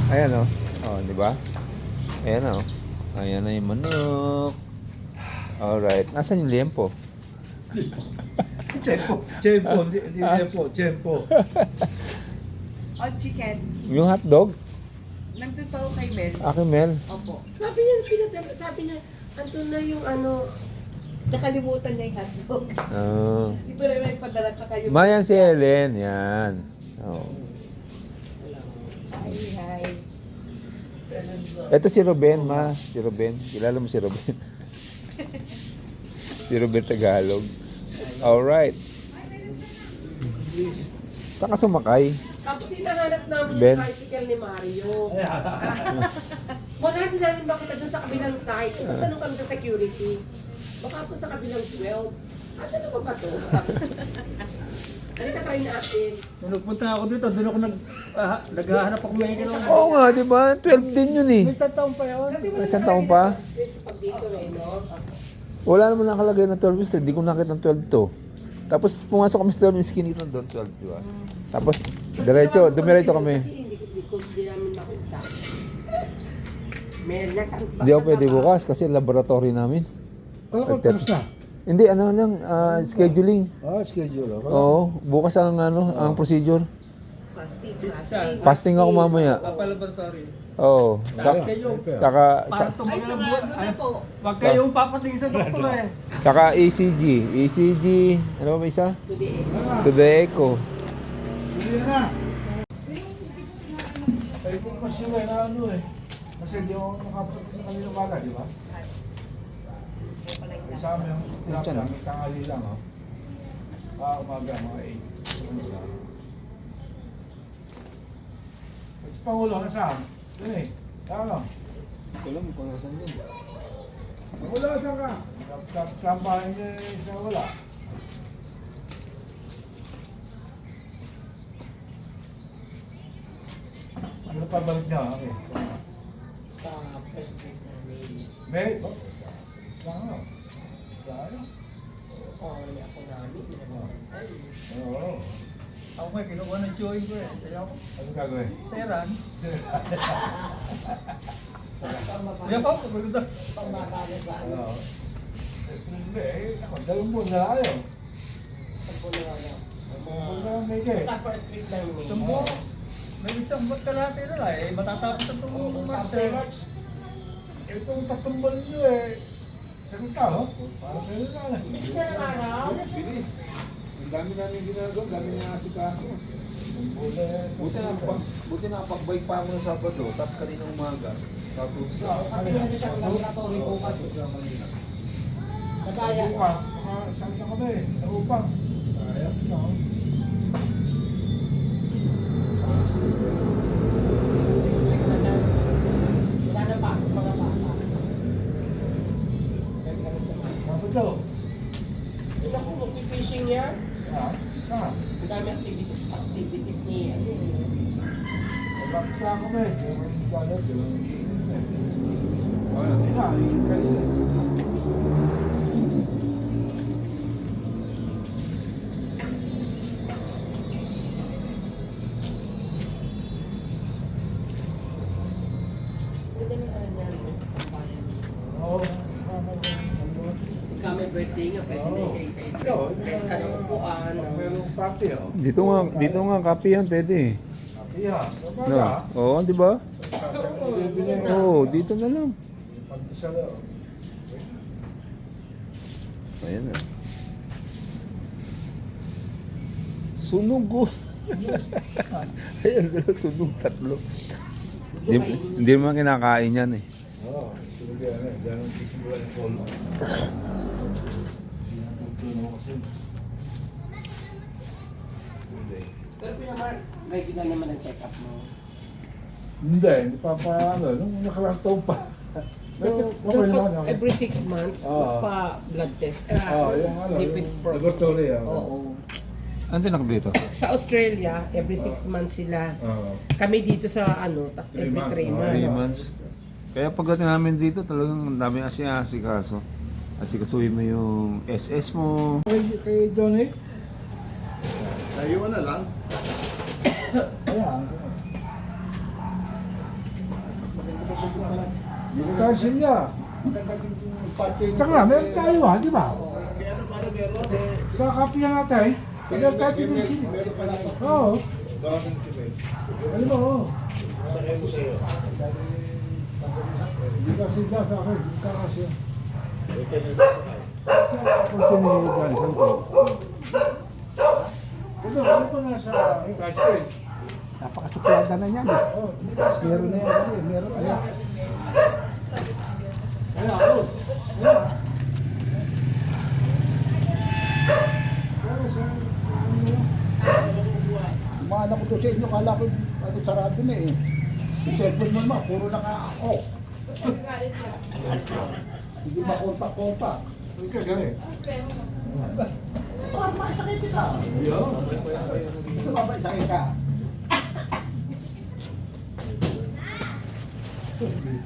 Ayan o. Oh, di ba? Ayan o. Ayan na yung manok. Alright. Nasaan yung liempo? Hindi Tempo. O chicken. Yung hotdog? Nandun pa ako kay Mel. Akin, Mel. Opo. Sabi niya, sabi niya, andun na yung ano, Nakalimutan niya yung hotdog. Oh. Ito rin may padala sa kayo. Mayan si Ellen. Yan. Oh. Hi. Ito si Ruben, ma. Si Ruben. Kilala mo si Ruben? Si Ruben Tagalog. Alright. Saan ka sumakay? tapos hinahanap namin Ben. yung tricycle ni Mario. Wala din namin makita doon sa kabilang side. So, tanong kami sa security. Baka po sa kabilang 12. Ano ba ba to? Ano ka try natin? Nung nagpunta ako dito, doon ako naghahanap ako may gano'n. Oo nga, di ba? 12 din yun eh. May isang taon pa yun. Kasi wala Isang nakalagay taon pa? na street pag dito eh, no? Wala naman nakalagay na 12 is. Hindi ko nakita ng 12 to. Tapos pumasok kami sa 12 is kinita doon 12, di ba? Tapos dumiretso kami. Kasi hindi namin makita. Mel, nasaan ba? Hindi ako pwede bukas kasi laboratory namin. Ano ko, tapos na? Hindi, ano lang, scheduling. Schedule ako. Oo, bukas ang ang procedure. Fasting. Fasting ako mamaya. Papalaboratory. Oo. Parang tumbang Ay, ng sarado buwan. na po. Wag kayong papatingin sa doktor eh. Saka ECG. ECG, ano ba may isa? Today. To the echo. Hindi na. Ay, kung kasi may na ano eh. Kasi hindi ako nakapunta sa kanila umaga, di ba? Sa amin, yung tinapos namin, tangali lang, oh. Umaga, mga 8. At si Pangulo, nasaan? Doon eh. Ano? Wala mo kung nasan din. Pangulo, nasaan ka? Kampahin niya sa wala. Ano pa balik niya? Okay. Sa first week na May. May? Ano? Tayo? Oh, ako namin. Oo. Ako may kinuha ng chewing ko eh. Kaya ako, Ano gagawin? seran. Tama ba? Kaya pa ako, maganda. Pangmatala sa ano. Oo. Hindi eh. Ako, 2 buwan na tayo. Sa puno ano. 2 buwan na lang may kay. Sa first week ng May. Sumbo. May isang ba't kalahati na lang eh. Matasapos na itong Oo, March tapos eh. March. Itong 3 buwan nyo eh. Sagot ka, no? Parang kayo na lang. Bilis na ng araw. Bilis. Ang dami namin ginagawa, ang dami na asikaso. Buti na pag-bike pa ako ng Sabado, tapos kaninang umaga. Tapos Kasi meron siyang laboratory bukas. Kagaya. Bukas, saan na kami? Sa upang. Sayang, no? Next week na dyan. Wala na pasok mga bata. Kaya kami sa mga. Sabado. Hindi ako mag-fishing niya. Ha? Saan? Ang dami activities niya. Nagkakita kami. Wala, hindi na. Kanina. Ganda na ano niya. Tambayan. Oo. Ikaw may birthday nga, pwede na kay Ikaw, kanang upuan. Merong party, oh. dito nga kape yan, pwede. Iya. No. Oo, di ba? Bibili. Oo, dito na lang. Pagdasal, oh. Ayan na. Sunog ko. Ayan na, sunog 3. Hindi naman kinakain yan eh. Oo. Tulog yan, eh. Diyan ang sisimula ng polo. Tutuno kasi. Hindi. Pero pinamar, regular naman ang check-up mo. Hindi pa ano. Nung nakaraang taon pa. Okay naman, okay. Every 6 months, Oo. pa blood test. Yung ano, lipid yung pro- laboratory, Oo. Ano tinakbo dito? Sa Australia, every 6 months sila. Oo. Kami dito sa ano, every 3 3 3 months. months. Kaya pagdating namin dito, talagang daming asikaso. Asikasuhin mo yung SS mo. Kay Johnny? Tayo na lang. Ayan. Kansin niya. Maganda din yung parking. Taka, meron tayo di ba? Sa kapihan natin, meron tayo pinunsin. Meron pa lang. Oo. Gawasan si Ben. Alam mo, oo. Sa kayo ko sa'yo. Hindi kasi ka sa akin, hindi ka kasi. Ito na ito. Kung sinigalisan ko. Ano pa nga sa tricycle? Napakasuplada na niyan. Oo, Meron na yan. Meron na yan. kaya ako. Umahan ako doon sa inyo, kala ko ano, sarado na eh. Yung cellphone mo naman, puro naka-off. Hindi makontak-kontak. Hindi ka gani. Parang masakit ka. Yo. Gusto ba sakit ka? Hindi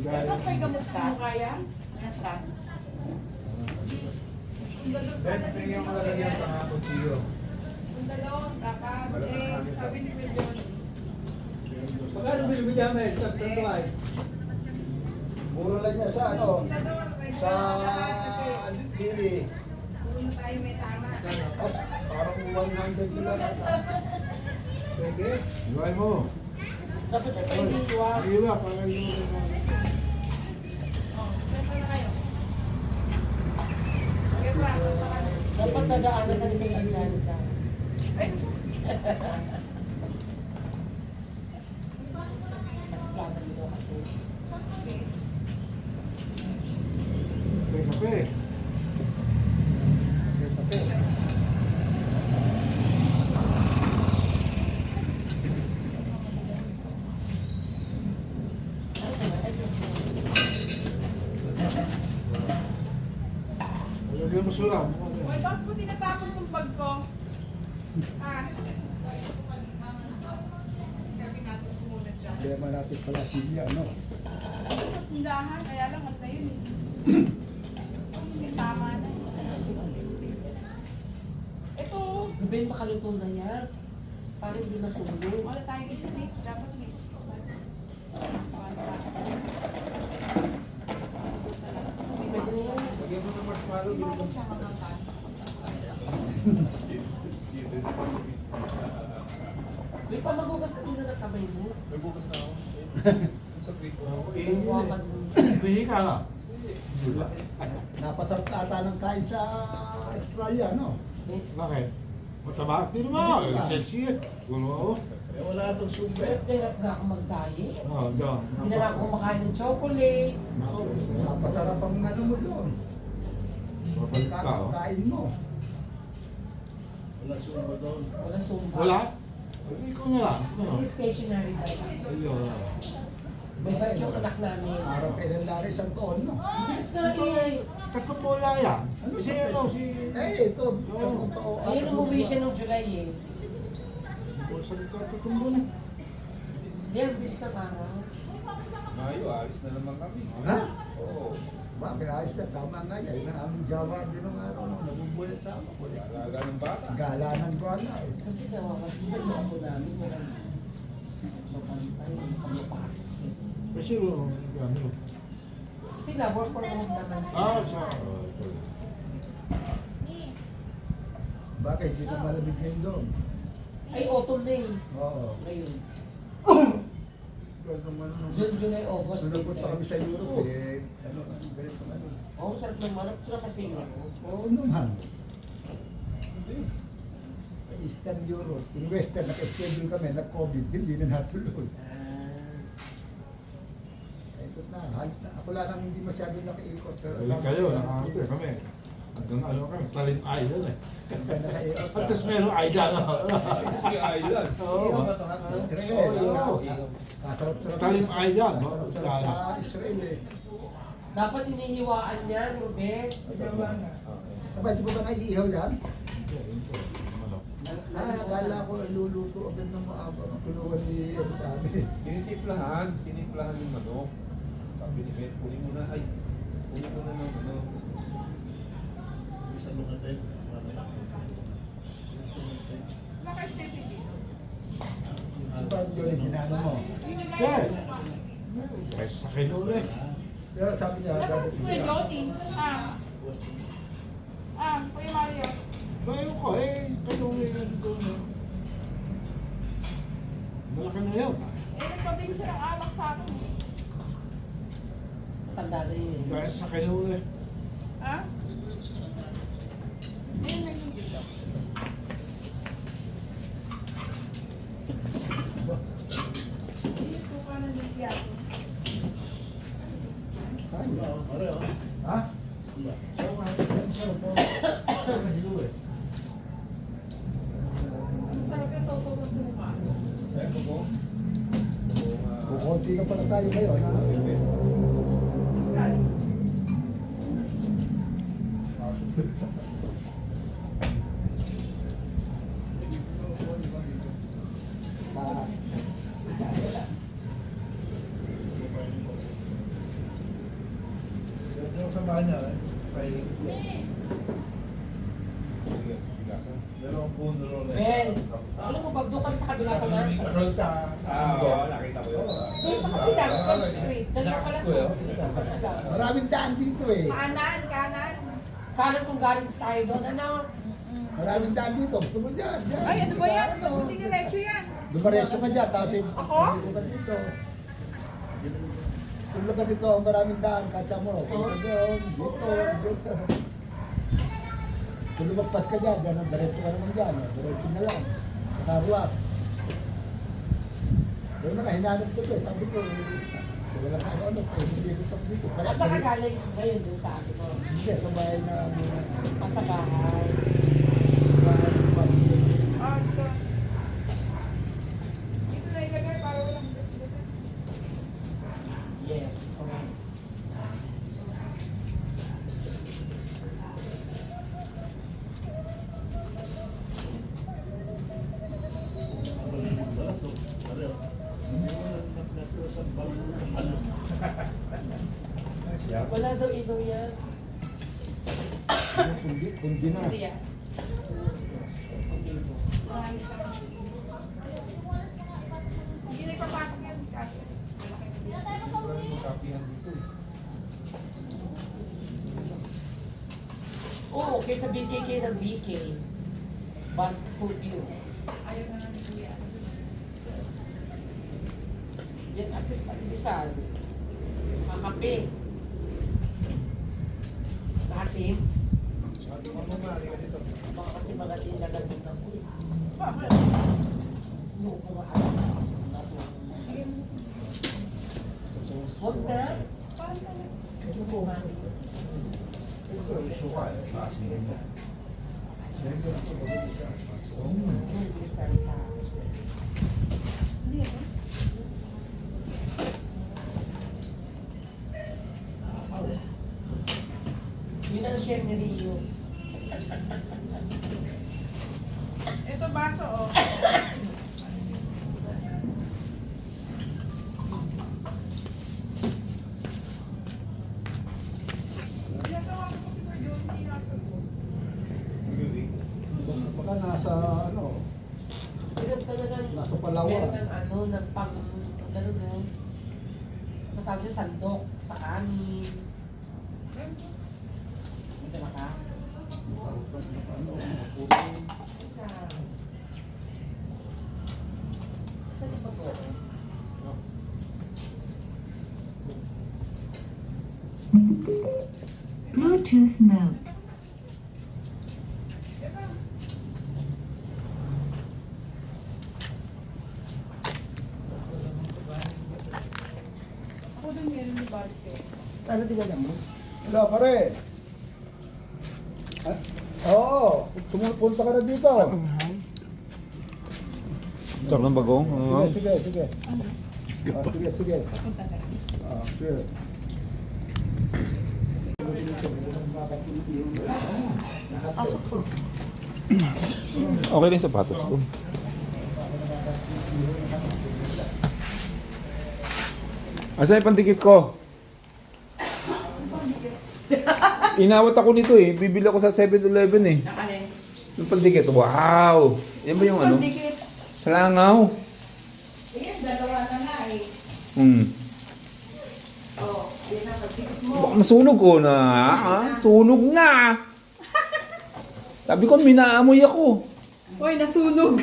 ka. Pero may gamot ka? Kaya? Yes, ka. Ben, tingin mo lang yan sa kutsilyo. Sabi ni Kuya John. Magkano bilibili niya, Mel? Sa Tantuay? Muro lang niya sa ano, sa Dili. At parang 100 nila na. Pwede? Iwan mo. Dapat ito iniiwa. Iwan, para yung... Dapat nadaanan ka nila yung ganda. Mas plata mo daw kasi. Kape. Kape. Lagyan mo sura. Uy, bakit mo tinatapon yung bag ko? Ha? Sabi natin sumunod siya. Problema natin pala siya, ano? Sa tindahan, kaya lang at na yun eh. May tama na. Ito, Ruben, makaluto na yan. Para hindi masunog. wala tayong steak. Dapat may Pwede na yan. Lagyan mo ng marshmallow, bilibili mo. Uy, pa magugas ka muna ng kamay mo. May bukas na ako. Sa tweet ko. Huwakan mo. Pihi ka na. Napasarap ka ata ng kain sa Australia, no? Eh, Bakit? Mataba? Hindi naman. Sexy eh. Gulo. Eh, wala itong super. hirap nga ako mag-diet. Oh, doon. Hindi na ako kumakain ng chocolate. Ako, napasarap ang ano mo doon. Babalik ka. oh. Kain mo. Wala sumba doon. Wala sumba. Wala? Ikaw na lang. Hindi stationary tayo. Ayun. May bike yung anak namin. Araw kailan lari isang taon, no? Bilis na eh. Tatlo po yan. Si ano, si... Eh, ito. Tatlong taon. Ayun, umuwi siya noong July eh. Sabi ka, tatlong buwan. Hindi, ang bilis ng araw. Mayo, alis na naman kami. Ha? Oo. Bakit ayos na? Tama nga yan. Ang aming Java din ng araw, no? Nabubuhay sa ama. Alaga ng bata. Gala ng gala eh. Kasi nawawasihan mo ako namin. Walang mapantay. Pagpapasok siya. Kasi ano? Sila, work from home naman sila. Ah, sa... Bakit? Hindi ka malamig ngayon doon. Ay, autumn na eh. Oo. Ngayon. Well, naman, nung- June, July, August, Nung napunta kami sa winter. Europe, eh, ano, ganito ano. Oo, sarap ng manok. Ito na kasi yun. Oo naman. Eastern Europe, in Western, naka-schedule kami, nag-COVID, hindi na natuloy. Ikot na, ako lang ang hindi masyado nakaikot. Balik kayo, nakakita kami. Hanggang ano kami, Talim Island eh. Nakaikot. At tapos meron island na. Si Island. Oo. Israel, Oo. kasarap-sarap. Talim Island, no? Kasarap sa Israel eh. Dapat hinihiwaan yan, Ruben. Aba, di ba ba naiihaw yan? Ano? Akala ko luluto agad ng maaba ang tulungan ni ano sa amin. Tinitimplahan yung manok. Sabi ni Ben, kunin mo na, ay, kunin mo na ng ano. Naka-steak dito. pa yung ginano mo. Yes. Yes, sa akin ulit. Pero sabi niya, Nasaan si Kuya Jody? Kuya Mario. Bayo ko kayo ngayon ko na. Malaki na yun. Nagpabili siya ng alak sa akin. Tanda na yun. Yes, sa akin ulit. Naging dito. Dito ka na niya. Ha? Ang sarap yung soto ko sa mukha. Kukunti na pala tayo ngayon. Ha? Yung sa bahay niya, kay... Meron puno ron. Ben, alam mo, pag doon ka sa kabila pa na, Oo, nakita ko yun. doon sa kabila, Park Street, dalawa ka lang doon. Maraming daan dito eh. Kanan, kanan. Kanan kung galing tayo doon, ano? Maraming daan dito. Gusto mo dyan. Dyan. Ay, ano ba yan? Buti diretso yan. Dumaretso ka dyan. Tapos Ako? dito ka dito. Tulog ka dito. Maraming daan. Katsa mo. Tulog ka doon. Dito. Kung lumagpas ka dyan, dyan, diretso ka naman dyan. Diretso na lang. Nakaruat. Doon na ka, hinanap ko to eh. Sabi ko, wala ka ano, hindi ko pag dito. Kaya Asa ka galing ngayon doon sa atin mo? hindi, sa bahay na muna. Sa bahay. Ito. Ito na ilagay para walang gas-gasan. Yes, alright. Wala daw inom yan. Kundi na. Hindi yan. Hindi ito. Hindi na ipapasok yan. Kasi. Kapihan dito eh. Oo, kaysa BKK ng BK. But food you. Ayaw na namin kuya. Yan at least pag-ibisal. Kakape. Maasim. Baka kasi mga dinalagang na po. Yung mga alam na kasi na to. Huwag na. Kasi mo mami. Yung bilis na rin sa hospital. Hindi ako. Yun ang share ni Rio. Ito baso, oh. Ginagawa ko si Kuya Jody, hindi nakasagot. Baka nasa ano, Meron ka na ng, nasa Palawan. meron ng ano, ng pang, gano'n no? Matawag sa sandok, sa kanin. Hindi ka na ka? Saan yung pag-uwi? Bluetooth mode. Ako din meron ni Barke. Ano din mo? Hello, pare. Ah, oo, pumupunta ka na dito. Sarap ng bagong. Sige, sige. Sige, sige. Punta na. Sige. Okay lang yung sapatos ko. Asan yung pandikit ko? Inawat ako nito eh. Bibili ako sa 7-Eleven eh. Yung pandikit. Wow! Yan ba yung ano? Pandikit. Sa langaw. Oh, ayun na, pag-tikot mo. Baka masunog ko na. Sunog na. Sabi ko, minaamoy ako. Uy, nasunog.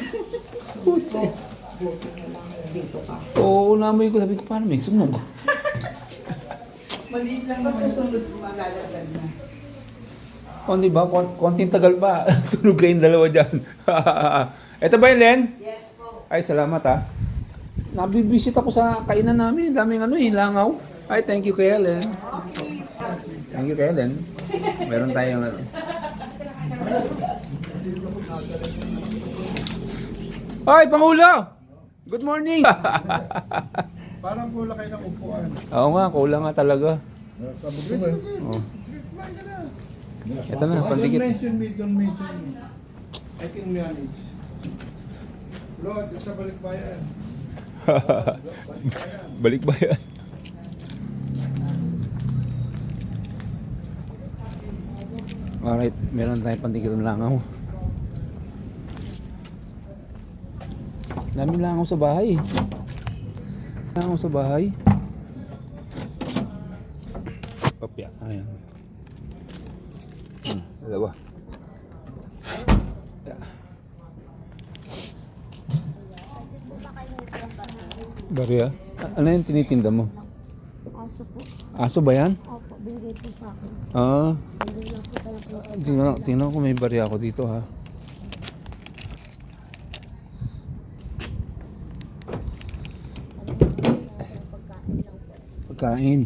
Oo, naamoy ko. Sabi ko, paano may sunog? Maliit lang naman. Susunod, malalagad na. O, di ba? Konting tagal pa. Sunog kayong dalawa dyan. Ito ba yun, Len? Yes po. Ay, salamat ha. Nabibisit ako sa kainan namin. Daming langaw. Ay, thank you kay Ellen. Thank you kay Ellen. Meron tayong ano. Ay, Pangulo! Good morning! Parang kulang kayo ng upuan. Oo nga, kulang nga talaga. Sabi ko eh. Oh. Kumain ka na. Ito na, Don't pandikit. mention me, don't mention me. I can manage. Lord, sa balikbayan. Balik ba yan? Alright, meron tayong pandikit ng langaw. Daming langaw sa bahay. Langaw sa bahay. Kopya, ayan. Dalawa. Yeah. Barya? Ano yung tinitinda mo? Aso po. Aso ba yan? Opo, binigay po sa akin. Ah, Hindi na po tayo po. tingnan ko may barya ako dito ha. Pagkain lang po. Pagkain.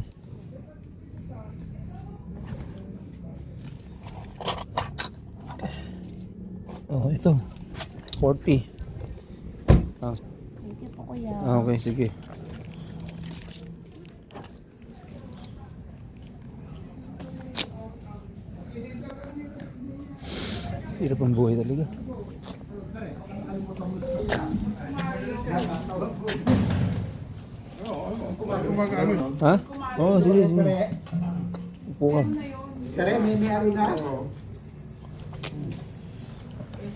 Oh, ito. 40. Ah, Thank you po kuya. okay, sige. Hirap ang buhay talaga. Ha? Oo, sige, sige. Upo ka. Kaya may mayroon na.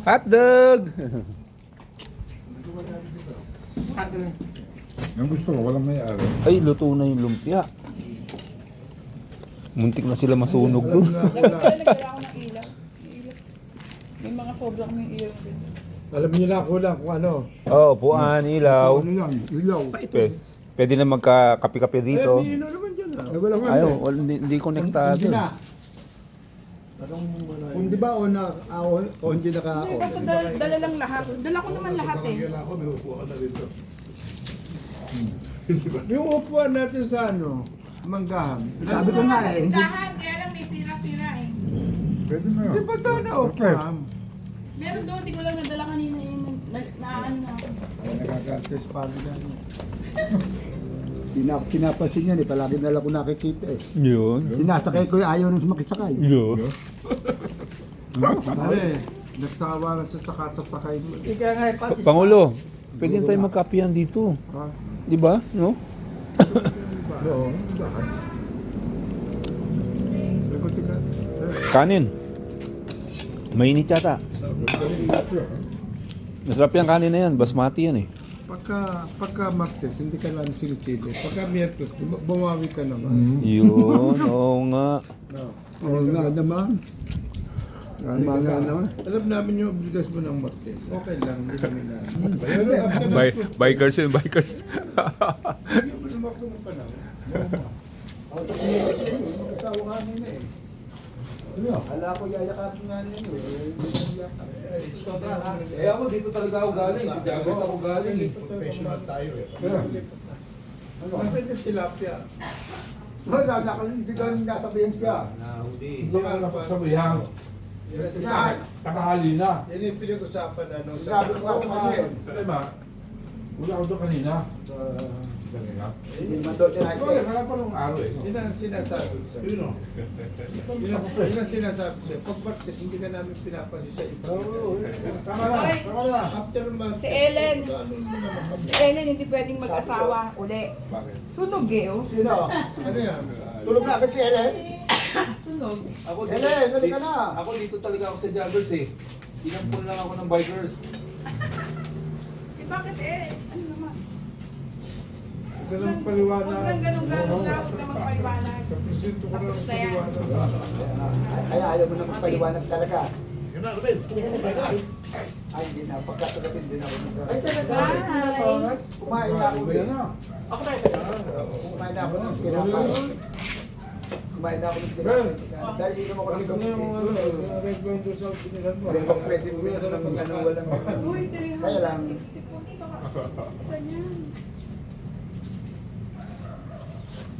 Hotdog! Ang gusto ko, walang may-ari. Ay, luto na yung lumpia. Muntik na sila masunog doon. Nagdala ako ng ilaw. May mga sobrang may ilaw din. Alam niyo na kulang kung ano. Oo, puan, ilaw. Ano lang, ilaw. Pwede na magka-kape-kape dito. Ano naman dyan ah. Eh, wala nga. Ayaw, hindi konektado. Hindi na. Kung di ba o hindi Hindi, naka-on. basta dala lang lahat. Dala ko naman lahat eh. Ako, may upuan na dito. Yung upuan natin sa ano, manggahan. Sabi ko nga eh, hindi. Tindahan, kaya lang may sira-sira eh. Pwede na. Di ba ito na upuan? Meron doon, di ko lang nadala kanina eh. Naano na ako. Ay, nagagases pa rin yan. Pinapansin yan eh, palagi nila ko nakikita eh. Yun. Sinasakay ko yung ayaw nang makisakay. Yun. Pare, nagsawa na sa sakay mo. Ika nga eh, pasis. Pangulo, pwede na tayo magkapihan dito. Ha? Di ba? No? Oo, bakit? Tika. Kanin. Mainit yata. Masarap yung kanin na yan. Basmati yan eh. Pagka Martes, hindi ka lang sinisili. Pagka Miyerkules, bumawi ka naman. Yun. Oo nga. Oo nga naman. Tama nga naman. Alam namin yung obligas mo ng Martes. Okay lang, hindi namin na. Pero after Bikers yun, bikers. hindi mo naman ako ng panahon. Ikaw nga nila eh. Ala ko yayakapin nga nila eh. Eh ako dito talaga ako galing. Si Jagos ako galing eh. Professional tayo eh. Nasaan yung tilapia? Hindi ka rin nasabihin siya. Hindi ka napasabihan. Takahali na. Yan yung pinag-usapan ano. Sabi ko nga sa kanya eh. Ano ba? Wala ako doon kanina. Kanina? Hindi man doon siya Ikaw, nakikita. wala pa nung araw eh. Yun ang sinasabi ko sa'yo. Yun ang sinasabi ko sa'yo. Pag Martes, hindi ka namin pinapansin sa ito. Tama na, tama na. After month. Si Ellen. Ano mo naman kami? Si Ellen hindi pwedeng mag-asawa uli. Bakit? Sunog eh oh. Sino? Ano yan? Tulog na agad si Ellen? Sunog. Ako Ellen, dali ka na. Ako dito talaga ako sa Jagos eh. Sinampun lang ako ng bikers. Eh bakit eh? Ano naman? Ito lang paliwanag. Huwag lang ganun-ganun na, huwag na magpaliwanag. Sa presinto ko lang Tapos na yan. paliwanag. Kaya ayaw mo na magpaliwanag talaga. Hindi ka nag-realize. Ay, hindi na. Pagkasagapin din ako Ay, nag- talaga? Bye! Kumain na ako. Yan na. Ako na. Kumain na ako ng tinapay. Kumain na ako ng tinapay. Dahil inom ako ng Balik mo yung ano, gamot. yung red wine doon sa pinilan mo. Hindi ba pwede mo yun ng mga ano, walang... Uy, Kaya lang, 360 po sa isa niyan.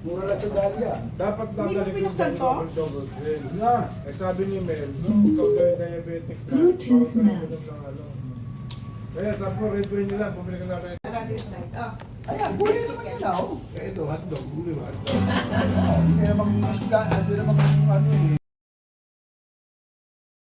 mura lang sa Dahlia. Dapat Hindi mo dadalik yung pinuksan to? double grill. Eh sabi ni Mel, nung ikaw daw yung diabetic ka, bawal ka na ganun ng ano. Kaya sabi ko, red wine nila, bumili ka na red. Ayan, buhay naman yun ah. Oh. Eh ito, hotdog, bumili mo hotdog. Hindi namang ano eh.